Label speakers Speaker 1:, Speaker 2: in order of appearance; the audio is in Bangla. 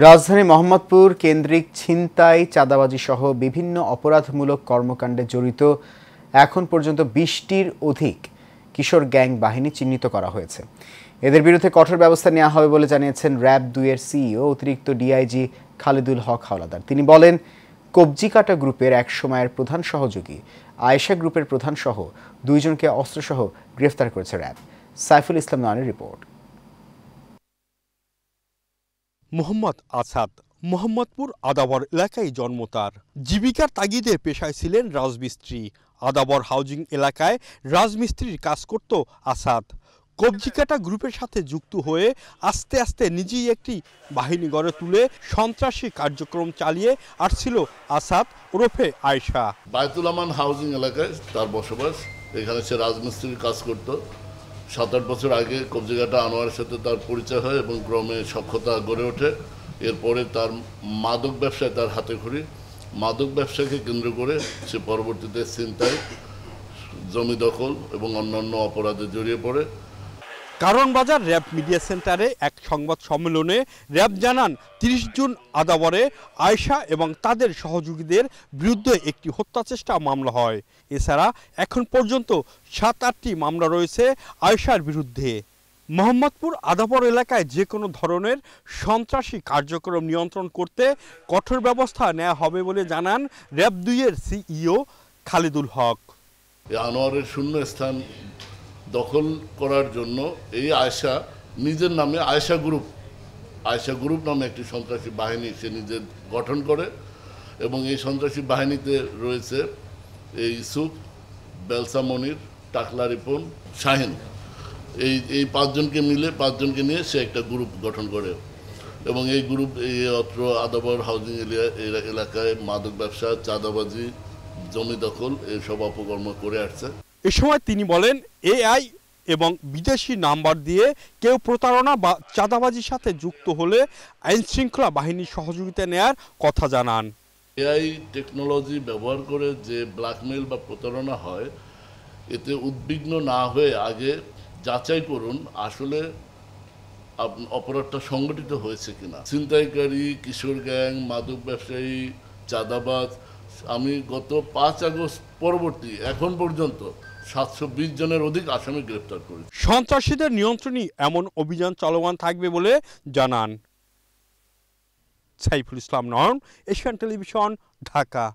Speaker 1: রাজধানী মোহাম্মদপুর কেন্দ্রিক ছিনতাই, চাঁদাবাজি সহ বিভিন্ন অপরাধমূলক কর্মকাণ্ডে জড়িত এখন পর্যন্ত ২০টির অধিক কিশোর গ্যাং বাহিনী চিহ্নিত করা হয়েছে। এদের বিরুদ্ধে কঠোর ব্যবস্থা নেওয়া হবে বলে জানিয়েছেন র্যাব ২-এর সিইও অতিরিক্ত ডিআইজি খালিদুল হক হাওলাদার। তিনি বলেন, কবজিকাটা গ্রুপের এক সময়ের প্রধান সহযোগী আয়েশা গ্রুপের প্রধান সহ ২ জনকে অস্ত্রসহ গ্রেফতার করেছে র্যাব। সাইফুল ইসলাম নয়নের রিপোর্ট।
Speaker 2: মোহাম্মদ আসাদ মোহাম্মদপুর আদাবর এলাকায় জন্ম তার। জীবিকার তাগিদে পেশায় ছিলেন রাজমিস্ত্রি। আদাবর হাউজিং এলাকায় রাজমিস্ত্রির কাজ করত আসাদ। কবজিকাটা গ্রুপের সাথে যুক্ত হয়ে আস্তে আস্তে নিজেই একটি বাহিনী গড়ে তুলে সন্ত্রাসী কার্যক্রম চালিয়ে আসছিল আসাদ ওরফে আয়েশা।
Speaker 3: বায়তুল আমান হাউজিং এলাকায় তার বসবাস। এখানে সে রাজমিস্ত্রির কাজ করত। ৭-৮ বছর আগে কবজিকাটা আনোয়ারের সাথে তার পরিচয় হয় এবং ক্রমে সখ্যতা গড়ে ওঠে। এরপরে তার মাদক ব্যবসায় তার হাতে খড়ি। মাদক ব্যবসাকে কেন্দ্র করে সে পরবর্তীতে ছিনতাই, জমি দখল এবং অন্যান্য অপরাধে জড়িয়ে পড়ে।
Speaker 2: কারণ বাজার র্যাব মিডিয়া সেন্টারে এক সংবাদ সম্মেলনে র্যাব জানান, ৩০ জুন আদাবরে আয়েশা এবং তাদের সহযোগীদের বিরুদ্ধে একটি হত্যা চেষ্টা মামলা হয়। এছাড়া এখন পর্যন্ত ৭-৮টি মামলা রয়েছে আয়েশার বিরুদ্ধে। মোহাম্মদপুর আদাবর এলাকায় যে কোনো ধরনের সন্ত্রাসী কার্যক্রম নিয়ন্ত্রণ করতে কঠোর ব্যবস্থা নেওয়া হবে বলে জানান র্যাব ২-এর সিইও খালিদুল হক।
Speaker 3: আনোয়ারের শূন্য স্থান দখল করার জন্য এই আয়েশা নিজের নামে আয়েশা গ্রুপ নামে একটি সন্ত্রাসী বাহিনী সে নিজে গঠন করে এবং এই সন্ত্রাসী বাহিনীতে রয়েছে এই ইউসুফ, বেলসা মনির, টাকলা রিপন, শাহিন। এই পাঁচজনকে নিয়ে সে একটা গ্রুপ গঠন করে এবং এই গ্রুপ এই অত্র আদাবর হাউজিং এলাকায় মাদক ব্যবসা, চাঁদাবাজি, জমি দখল এইসব অপকর্ম করে আসছে।
Speaker 2: এ সময় তিনি বলেন, এআই এবং বিদেশি নাম্বার দিয়ে কেউ প্রতারণা বা চাঁদাবাজির সাথে যুক্ত হলে আইন শৃঙ্খলা বাহিনীর সহযোগিতা নেয়ার কথা জানান।
Speaker 3: এআই টেকনোলজি ব্যবহার করে যে ব্ল্যাকমেইল বা প্রতারণা হয়, এতে উদ্বিগ্ন না হয়ে আগে যাচাই করুন আসলে অপরাধটা সংগঠিত হয়েছে কিনা। ছিনতাইকারী, কিশোর গ্যাং, মাদক ব্যবসায়ী, চাঁদাবাজ, আমি গত ৫ আগস্ট পরবর্তী এখন পর্যন্ত ৭২০ জনের অধিক আসামি গ্রেফতার করেছি।
Speaker 2: সন্ত্রাসীদের নিয়ন্ত্রণে এমন অভিযান চলমান থাকবে বলে জানান। সাইফুল ইসলাম নয়ন, এশিয়ান টেলিভিশন, ঢাকা।